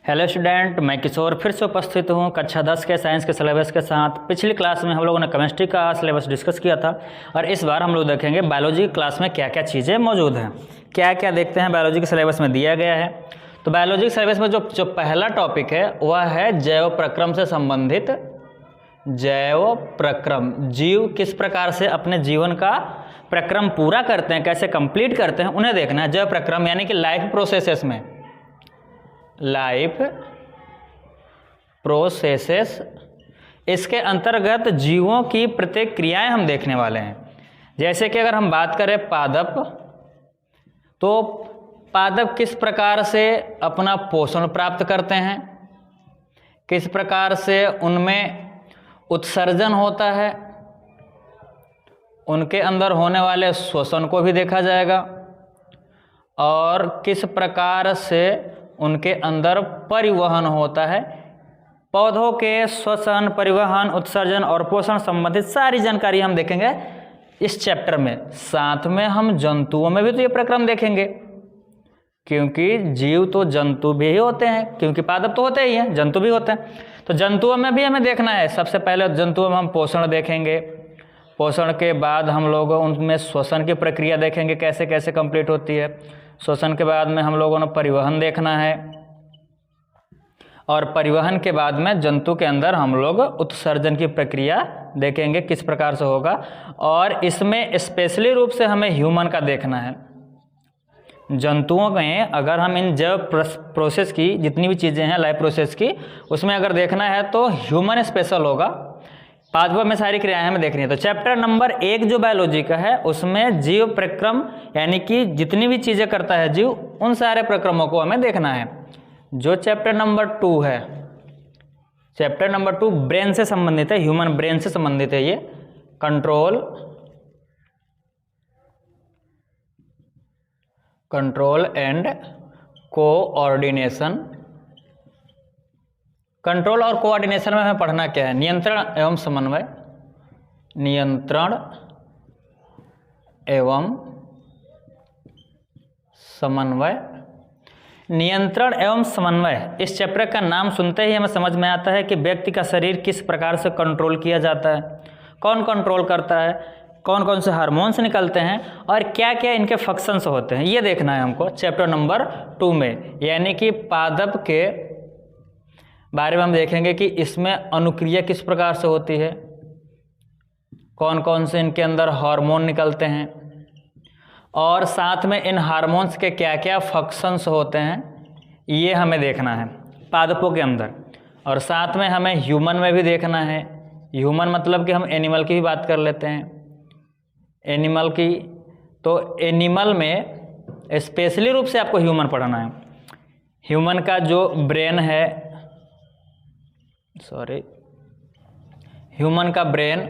Hello student, मैं किशोर फिर से उपस्थित हूँ कक्षा 10 के साइंस के सिलेबस के साथ। पिछली क्लास में हम लोगों ने केमिस्ट्री का सिलेबस डिस्कस किया था और इस बार हम लोग देखेंगे बायोलॉजी क्लास में क्या क्या चीज़ें मौजूद हैं, क्या क्या देखते हैं बायोलॉजी के सिलेबस में दिया गया है। तो बायोलॉजी के सिलेबस में जो पहला टॉपिक है वह है जैव प्रक्रम से संबंधित। जैव प्रक्रम, जीव किस प्रकार से अपने जीवन का प्रक्रम पूरा करते हैं, कैसे कंप्लीट करते हैं, उन्हें देखना है। जैव प्रक्रम यानी कि लाइफ प्रोसेसेस में, लाइफ प्रोसेसेस, इसके अंतर्गत जीवों की प्रत्येक क्रियाएं हम देखने वाले हैं। जैसे कि अगर हम बात करें पादप, तो पादप किस प्रकार से अपना पोषण प्राप्त करते हैं, किस प्रकार से उनमें उत्सर्जन होता है, उनके अंदर होने वाले श्वसन को भी देखा जाएगा और किस प्रकार से उनके अंदर परिवहन होता है। पौधों के श्वसन, परिवहन, उत्सर्जन और पोषण संबंधित सारी जानकारी हम देखेंगे इस चैप्टर में। साथ में हम जंतुओं में भी तो ये प्रक्रम देखेंगे, क्योंकि जीव तो जंतु भी होते हैं, क्योंकि पादप तो होते ही हैं, जंतु भी होते हैं। तो जंतुओं में भी हमें देखना है। सबसे पहले जंतुओं में हम पोषण देखेंगे, पोषण के बाद हम लोग उनमें श्वसन की प्रक्रिया देखेंगे कैसे कैसे कंप्लीट होती है। श्वसन के बाद में हम लोगों ने परिवहन देखना है और परिवहन के बाद में जंतु के अंदर हम लोग उत्सर्जन की प्रक्रिया देखेंगे किस प्रकार से होगा। और इसमें स्पेशली रूप से हमें ह्यूमन का देखना है। जंतुओं में अगर हम इन जैव प्रोसेस की जितनी भी चीज़ें हैं लाइफ प्रोसेस की, उसमें अगर देखना है तो ह्यूमन स्पेशल होगा। पादपों में सारी क्रियाएं हमें देखनी है। तो चैप्टर नंबर 1 जो बायोलॉजी का है उसमें जीव प्रक्रम यानी कि जितनी भी चीज़ें करता है जीव, उन सारे प्रक्रमों को हमें देखना है। जो चैप्टर नंबर 2 है, चैप्टर नंबर 2 ब्रेन से संबंधित है, ह्यूमन ब्रेन से संबंधित है। ये कंट्रोल एंड कोऑर्डिनेशन। कंट्रोल और कोऑर्डिनेशन में हमें पढ़ना क्या है? नियंत्रण एवं समन्वय, नियंत्रण एवं समन्वय। नियंत्रण एवं समन्वय, इस चैप्टर का नाम सुनते ही हमें समझ में आता है कि व्यक्ति का शरीर किस प्रकार से कंट्रोल किया जाता है, कौन कंट्रोल करता है, कौन कौन से हार्मोन्स निकलते हैं और क्या क्या इनके फंक्शंस होते हैं, ये देखना है हमको चैप्टर नंबर 2 में। यानी कि पादप के बारे में हम देखेंगे कि इसमें अनुक्रिया किस प्रकार से होती है, कौन कौन से इनके अंदर हार्मोन निकलते हैं और साथ में इन हार्मोन्स के क्या क्या फंक्शंस होते हैं, ये हमें देखना है पादपों के अंदर। और साथ में हमें ह्यूमन में भी देखना है। ह्यूमन मतलब कि हम एनिमल की भी बात कर लेते हैं, एनिमल की। तो एनिमल में स्पेशली रूप से आपको ह्यूमन पढ़ना है। ह्यूमन का जो ब्रेन है, ह्यूमन का ब्रेन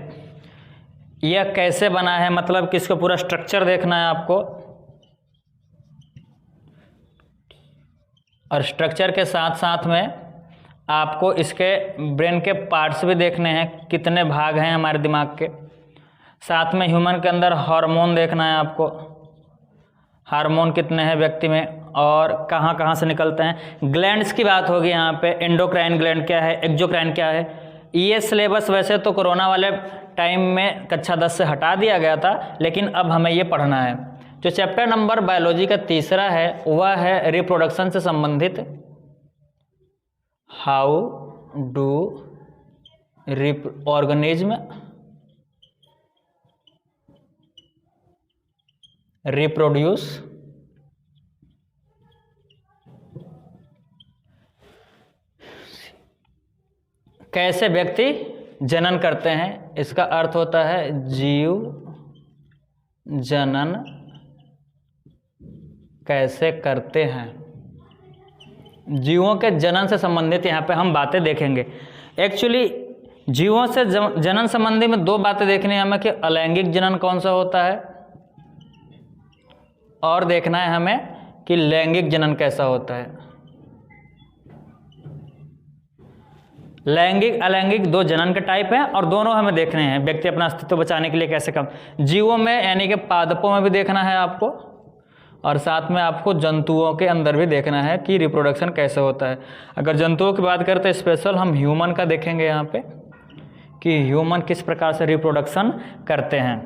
यह कैसे बना है, मतलब कि इसका पूरा स्ट्रक्चर देखना है आपको। और स्ट्रक्चर के साथ साथ में आपको इसके ब्रेन के पार्ट्स भी देखने हैं, कितने भाग हैं हमारे दिमाग के। साथ में ह्यूमन के अंदर हार्मोन देखना है आपको, हार्मोन कितने हैं व्यक्ति में और कहाँ कहाँ से निकलते हैं। ग्लैंड्स की बात होगी यहाँ पे, एंडोक्राइन ग्लैंड क्या है, एक्सोक्राइन क्या है। ये सिलेबस वैसे तो कोरोना वाले टाइम में कक्षा 10 से हटा दिया गया था, लेकिन अब हमें ये पढ़ना है। जो चैप्टर नंबर बायोलॉजी का तीसरा है वह है रिप्रोडक्शन से संबंधित। हाउ डू ऑर्गेनिज्म रिप्रोड्यूस, कैसे व्यक्ति जनन करते हैं। इसका अर्थ होता है जीव जनन कैसे करते हैं। जीवों के जनन से संबंधित यहाँ पे हम बातें देखेंगे। एक्चुअली जीवों से जनन संबंधी में 2 बातें देखनी है हमें कि अलैंगिक जनन कौन सा होता है और देखना है हमें कि लैंगिक जनन कैसा होता है। लैंगिक अलैंगिक 2 जनन के टाइप हैं और दोनों हमें देखने हैं। व्यक्ति अपना अस्तित्व बचाने के लिए कैसे काम, जीवों में यानी कि पादपों में भी देखना है आपको और साथ में आपको जंतुओं के अंदर भी देखना है कि रिप्रोडक्शन कैसे होता है। अगर जंतुओं की बात करते हैं स्पेशल हम ह्यूमन का देखेंगे यहाँ पे कि ह्यूमन किस प्रकार से रिप्रोडक्शन करते हैं।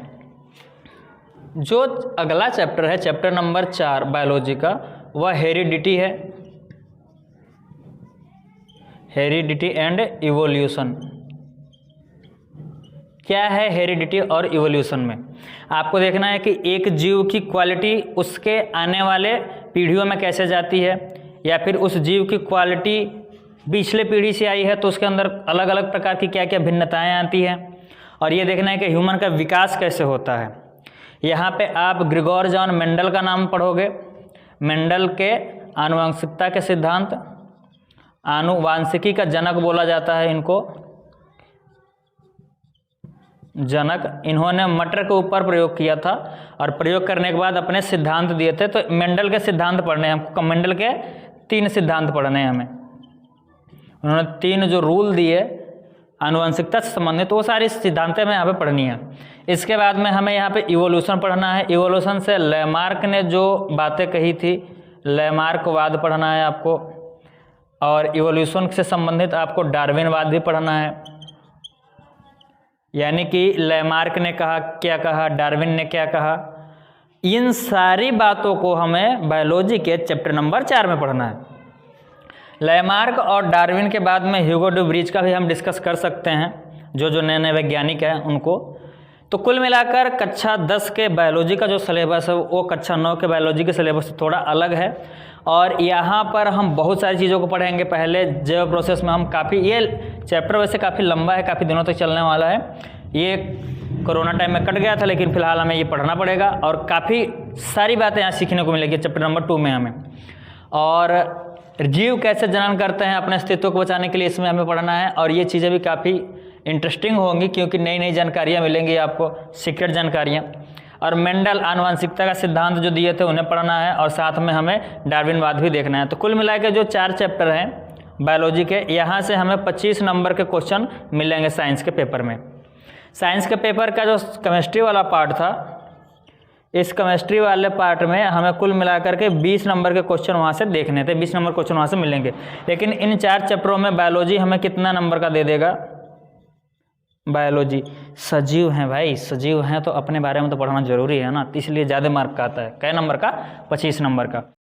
जो अगला चैप्टर है चैप्टर नंबर 4 बायोलॉजी का, वह हेरिडिटी है, हेरिडिटी एंड इवोल्यूशन। क्या है हेरिडिटी और इवोल्यूशन में? आपको देखना है कि एक जीव की क्वालिटी उसके आने वाले पीढ़ियों में कैसे जाती है, या फिर उस जीव की क्वालिटी पिछले पीढ़ी से आई है तो उसके अंदर अलग अलग प्रकार की क्या क्या भिन्नताएं आती हैं, और ये देखना है कि ह्यूमन का विकास कैसे होता है। यहाँ पे आप ग्रिगोर जॉन मेंडल का नाम पढ़ोगे। मेंडल के आनुवंशिकता के सिद्धांत, आनुवांशिकी का जनक बोला जाता है इनको, जनक। इन्होंने मटर के ऊपर प्रयोग किया था और प्रयोग करने के बाद अपने सिद्धांत दिए थे। तो मेंडल के सिद्धांत पढ़ने हैं हमको, मेंडल के 3 सिद्धांत पढ़ने हैं हमें। उन्होंने 3 जो रूल दिए आनुवंशिकता से संबंधित, वो सारी सिद्धांतें हमें यहाँ पे पढ़नी है। इसके बाद में हमें यहाँ पे इवोल्यूशन पढ़ना है। इवोल्यूशन से लैमार्क ने जो बातें कही थी, लैमार्कवाद पढ़ना है आपको, और इवोल्यूशन से संबंधित आपको डार्विनवाद भी पढ़ना है। यानी कि लैमार्क ने कहा क्या कहा, डार्विन ने क्या कहा, इन सारी बातों को हमें बायोलॉजी के चैप्टर नंबर 4 में पढ़ना है। लैमार्क और डार्विन के बाद में ह्यूगो डू ब्रीज का भी हम डिस्कस कर सकते हैं, जो नए नए वैज्ञानिक हैं उनको। तो कुल मिलाकर कक्षा 10 के बायोलॉजी का जो सिलेबस है वो कक्षा 9 के बायोलॉजी के सिलेबस से थोड़ा अलग है, और यहाँ पर हम बहुत सारी चीज़ों को पढ़ेंगे। पहले जैव प्रोसेस में हम काफ़ी, ये चैप्टर वैसे काफ़ी लंबा है, काफ़ी दिनों तक चलने वाला है। ये कोरोना टाइम में कट गया था, लेकिन फिलहाल हमें ये पढ़ना पड़ेगा, और काफ़ी सारी बातें यहाँ सीखने को मिलेगी चैप्टर नंबर 2 में हमें। और जीव कैसे जनन करते हैं अपने अस्तित्व को बचाने के लिए, इसमें हमें पढ़ना है। और ये चीज़ें भी काफ़ी इंटरेस्टिंग होंगी, क्योंकि नई नई जानकारियाँ मिलेंगी आपको, सीक्रेट जानकारियाँ। और मेंडल आनुवंशिकता का सिद्धांत जो दिए थे उन्हें पढ़ना है, और साथ में हमें डार्विनवाद भी देखना है। तो कुल मिलाकर जो 4 चैप्टर हैं बायोलॉजी के, यहाँ से हमें 25 नंबर के क्वेश्चन मिलेंगे साइंस के पेपर में। साइंस के पेपर का जो केमिस्ट्री वाला पार्ट था, इस केमिस्ट्री वाले पार्ट में हमें कुल मिलाकर के 20 नंबर के क्वेश्चन वहाँ से देखने थे, 20 नंबर क्वेश्चन वहाँ से मिलेंगे। लेकिन इन 4 चैप्टरों में बायोलॉजी हमें कितना नंबर का दे देगा? बायोलॉजी सजीव हैं भाई, सजीव हैं तो अपने बारे में तो पढ़ना जरूरी है ना, इसलिए ज़्यादा मार्क का आता है। कै नंबर का? 25 नंबर का।